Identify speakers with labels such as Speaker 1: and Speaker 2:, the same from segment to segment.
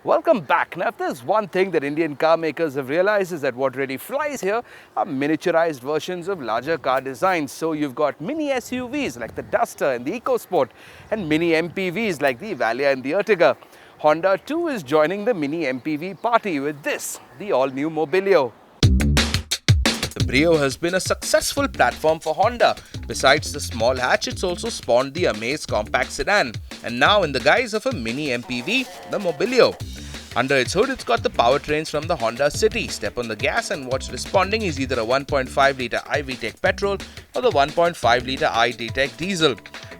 Speaker 1: Welcome back. Now, if there's one thing that Indian car makers have realized is that what really flies here are miniaturized versions of larger car designs. So you've got mini SUVs like the Duster and the EcoSport and mini MPVs like the Evalia and the Ertiga. Honda too is joining the mini MPV party with this, the all-new Mobilio. The Brio has been a successful platform for Honda. Besides the small hatch, it's also spawned the Amaze compact sedan, and now in the guise of a mini MPV, the Mobilio. Under its hood, it's got the powertrains from the Honda City. Step on the gas and what's responding is either a 1.5-litre iVTEC petrol or the 1.5-litre iD-Tech diesel.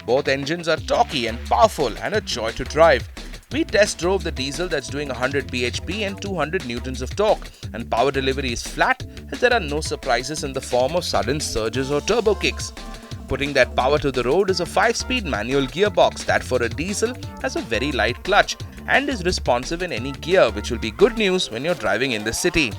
Speaker 1: Both engines are torquey and powerful and a joy to drive. We test drove the diesel that's doing 100 bhp and 200 newtons of torque, and power delivery is flat as there are no surprises in the form of sudden surges or turbo kicks. Putting that power to the road is a 5-speed manual gearbox that for a diesel has a very light clutch and is responsive in any gear, which will be good news when you're driving in the city.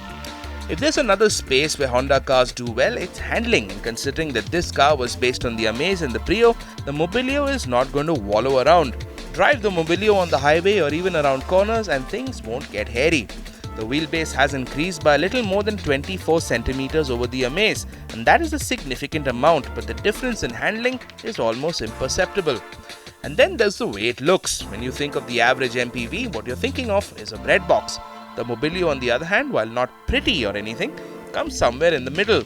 Speaker 1: If there's another space where Honda cars do well, it's handling, and considering that this car was based on the Amaze and the Brio, the Mobilio is not going to wallow around. Drive the Mobilio on the highway or even around corners and things won't get hairy. The wheelbase has increased by a little more than 24 centimeters over the Amaze, and that is a significant amount, but the difference in handling is almost imperceptible. And then there's the way it looks. When you think of the average MPV, what you're thinking of is a bread box. The Mobilio, on the other hand, while not pretty or anything, comes somewhere in the middle.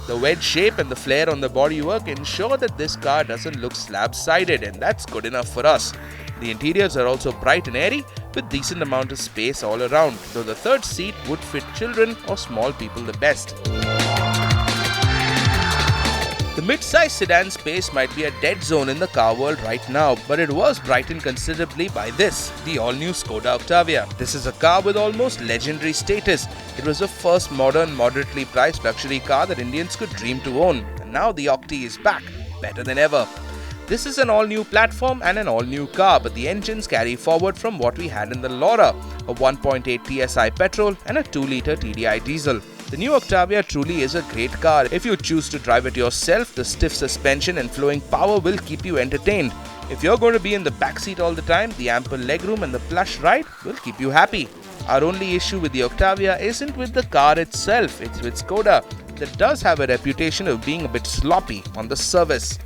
Speaker 1: The wedge shape and the flare on the bodywork ensure that this car doesn't look slab-sided, and that's good enough for us. The interiors are also bright and airy with decent amount of space all around, though the third seat would fit children or small people the best. The mid-size sedan space might be a dead zone in the car world right now, but it was brightened considerably by this, the all-new Skoda Octavia. This is a car with almost legendary status. It was the first modern, moderately priced luxury car that Indians could dream to own, and now the Octi is back, better than ever. This is an all-new platform and an all-new car, but the engines carry forward from what we had in the Laura, a 1.8 psi petrol and a 2-litre TDI diesel. The new Octavia truly is a great car. If you choose to drive it yourself, the stiff suspension and flowing power will keep you entertained. If you're going to be in the backseat all the time, the ample legroom and the plush ride will keep you happy. Our only issue with the Octavia isn't with the car itself, it's with Skoda, that does have a reputation of being a bit sloppy on the service.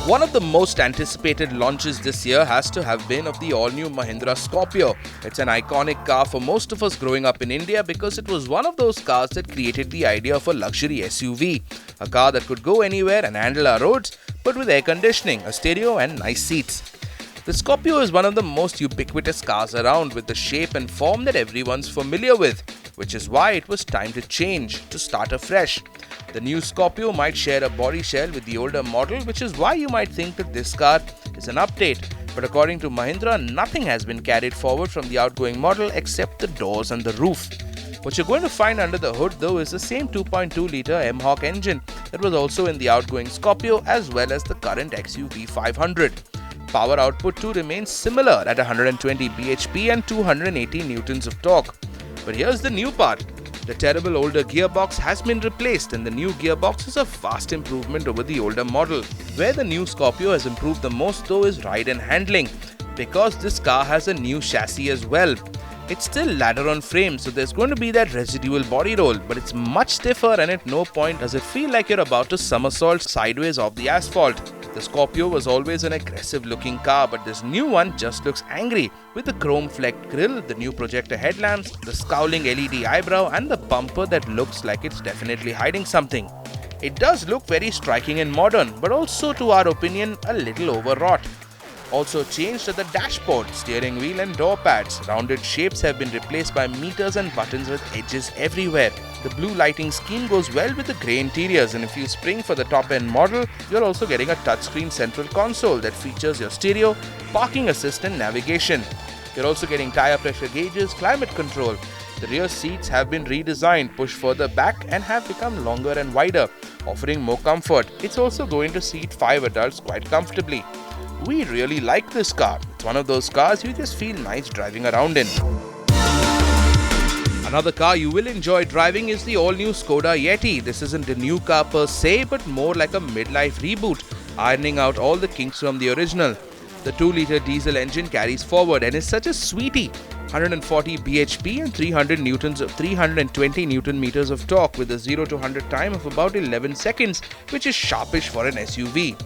Speaker 1: One of the most anticipated launches this year has to have been of the all-new Mahindra Scorpio. It's an iconic car for most of us growing up in India because it was one of those cars that created the idea of a luxury SUV. A car that could go anywhere and handle our roads, but with air conditioning, a stereo and nice seats. The Scorpio is one of the most ubiquitous cars around, with the shape and form that everyone's familiar with, which is why it was time to change, to start afresh. The new Scorpio might share a body shell with the older model, which is why you might think that this car is an update. But according to Mahindra, nothing has been carried forward from the outgoing model except the doors and the roof. What you're going to find under the hood though is the same 2.2-litre M-Hawk engine that was also in the outgoing Scorpio as well as the current XUV 500. Power output too remains similar at 120 bhp and 280 newtons of torque. But here's the new part. The terrible older gearbox has been replaced, and the new gearbox is a vast improvement over the older model. Where the new Scorpio has improved the most though is ride and handling, because this car has a new chassis as well. It's still ladder on frame, so there's going to be that residual body roll, but it's much stiffer and at no point does it feel like you're about to somersault sideways off the asphalt. The Scorpio was always an aggressive looking car, but this new one just looks angry, with the chrome flecked grille, the new projector headlamps, the scowling LED eyebrow and the bumper that looks like it's definitely hiding something. It does look very striking and modern, but also to our opinion a little overwrought. Also changed are the dashboard, steering wheel and door pads. Rounded shapes have been replaced by meters and buttons with edges everywhere. The blue lighting scheme goes well with the grey interiors, and if you spring for the top-end model, you're also getting a touchscreen central console that features your stereo, parking assist and navigation. You're also getting tire pressure gauges, climate control. The rear seats have been redesigned, pushed further back and have become longer and wider, offering more comfort. It's also going to seat 5 adults quite comfortably. We really like this car. It's one of those cars you just feel nice driving around in. Another car you will enjoy driving is the all-new Skoda Yeti. This isn't a new car per se, but more like a midlife reboot, ironing out all the kinks from the original. The 2-litre diesel engine carries forward and is such a sweetie. 140 bhp and 320 newton meters of torque with a 0 to 100 time of about 11 seconds, which is sharpish for an SUV.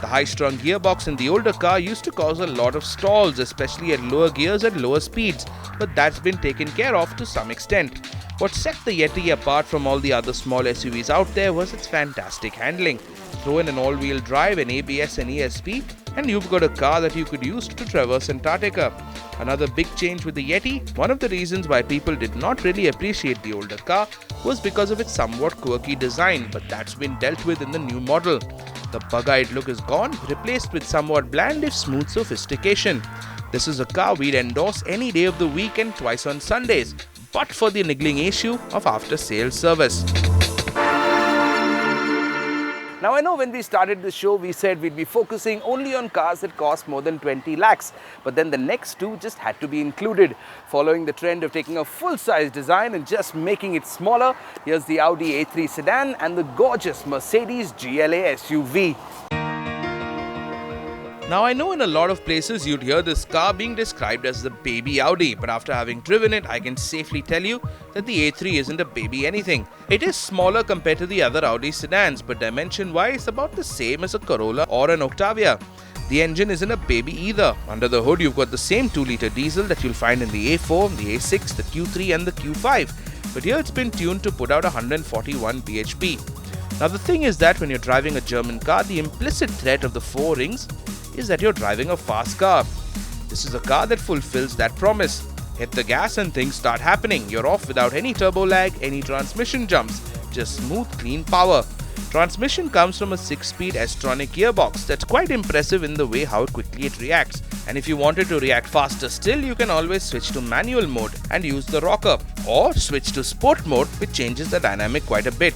Speaker 1: The high-strung gearbox in the older car used to cause a lot of stalls, especially at lower gears at lower speeds, but that's been taken care of to some extent. What set the Yeti apart from all the other small SUVs out there was its fantastic handling. Throw in an all-wheel drive, an ABS and ESP, and you've got a car that you could use to traverse Antarctica. Another big change with the Yeti, one of the reasons why people did not really appreciate the older car was because of its somewhat quirky design, but that's been dealt with in the new model. The bug-eyed look is gone, replaced with somewhat bland if smooth sophistication. This is a car we'd endorse any day of the week and twice on Sundays, but for the niggling issue of after-sales service. Now, I know when we started the show, we said we'd be focusing only on cars that cost more than 20 lakhs. But then the next two just had to be included. Following the trend of taking a full-size design and just making it smaller, here's the Audi A3 sedan and the gorgeous Mercedes GLA SUV. Now, I know in a lot of places you'd hear this car being described as the baby Audi, but after having driven it, I can safely tell you that the A3 isn't a baby anything. It is smaller compared to the other Audi sedans, but dimension-wise about the same as a Corolla or an Octavia. The engine isn't a baby either. Under the hood, you've got the same 2-litre diesel that you'll find in the A4, the A6, the Q3 and the Q5. But here it's been tuned to put out 141 bhp. Now, the thing is that when you're driving a German car, the implicit threat of the four rings is that you're driving a fast car. This is a car that fulfills that promise. Hit the gas and things start happening. You're off without any turbo lag, any transmission jumps, just smooth, clean power. Transmission comes from a 6-speed S-tronic gearbox that's quite impressive in the way how quickly it reacts. And if you wanted to react faster still, you can always switch to manual mode and use the rocker, or switch to sport mode, which changes the dynamic quite a bit.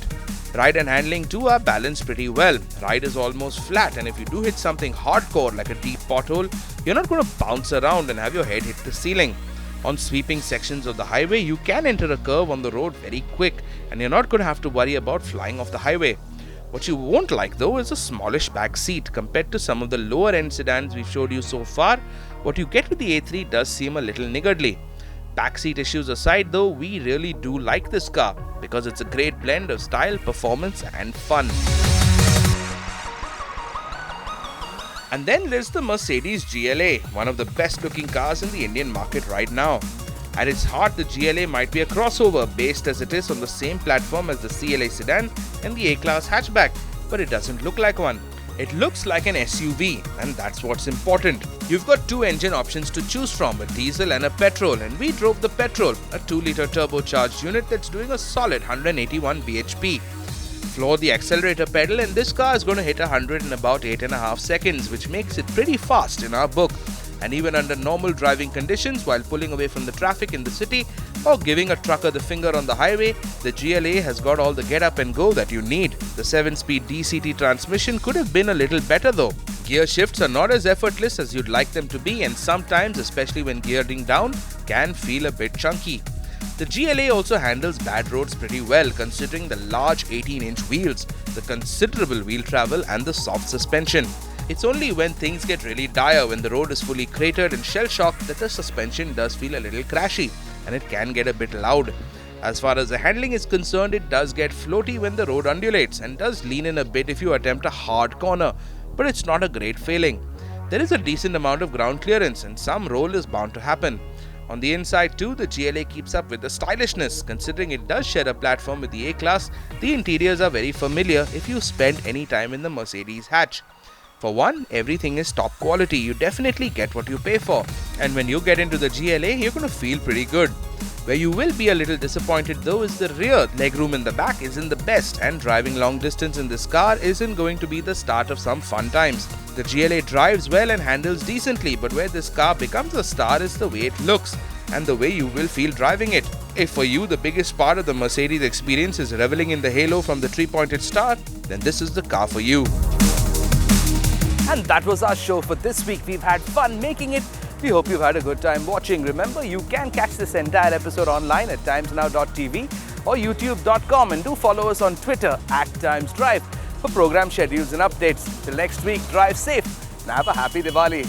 Speaker 1: Ride and handling too are balanced pretty well. Ride is almost flat, and if you do hit something hardcore like a deep pothole, you're not going to bounce around and have your head hit the ceiling. On sweeping sections of the highway, you can enter a curve on the road very quick, and you're not going to have to worry about flying off the highway. What you won't like though is a smallish back seat. Compared to some of the lower end sedans we've showed you so far, what you get with the A3 does seem a little niggardly. Backseat issues aside though, we really do like this car because it's a great blend of style, performance and fun. And then there's the Mercedes GLA, one of the best looking cars in the Indian market right now. At its heart, the GLA might be a crossover based as it is on the same platform as the CLA sedan and the A-Class hatchback, but it doesn't look like one. It looks like an SUV, and that's what's important. You've got two engine options to choose from, a diesel and a petrol, and we drove the petrol, a 2-litre turbocharged unit that's doing a solid 181 bhp. Floor the accelerator pedal and this car is going to hit 100 in about 8.5 seconds, which makes it pretty fast in our book. And even under normal driving conditions, while pulling away from the traffic in the city or giving a trucker the finger on the highway, the GLA has got all the get up and go that you need. The 7-speed DCT transmission could have been a little better though. Gear shifts are not as effortless as you'd like them to be, and sometimes, especially when gearing down, can feel a bit chunky. The GLA also handles bad roads pretty well, considering the large 18-inch wheels, the considerable wheel travel and the soft suspension. It's only when things get really dire, when the road is fully cratered and shell-shocked, that the suspension does feel a little crashy and it can get a bit loud. As far as the handling is concerned, it does get floaty when the road undulates and does lean in a bit if you attempt a hard corner, but it's not a great feeling. There is a decent amount of ground clearance and some roll is bound to happen. On the inside too, the GLA keeps up with the stylishness. Considering it does share a platform with the A-Class, the interiors are very familiar if you spend any time in the Mercedes hatch. For one, everything is top quality. You definitely get what you pay for. And when you get into the GLA, you're going to feel pretty good. Where you will be a little disappointed though is the rear. Legroom in the back isn't the best, and driving long distance in this car isn't going to be the start of some fun times. The GLA drives well and handles decently, but where this car becomes a star is the way it looks and the way you will feel driving it. If for you the biggest part of the Mercedes experience is reveling in the halo from the 3-pointed star, then this is the car for you. And that was our show for this week. We've had fun making it. We hope you've had a good time watching. Remember, you can catch this entire episode online at timesnow.tv or youtube.com, and do follow us on Twitter @TimesDrive for program schedules and updates. Till next week, drive safe and have a happy Diwali.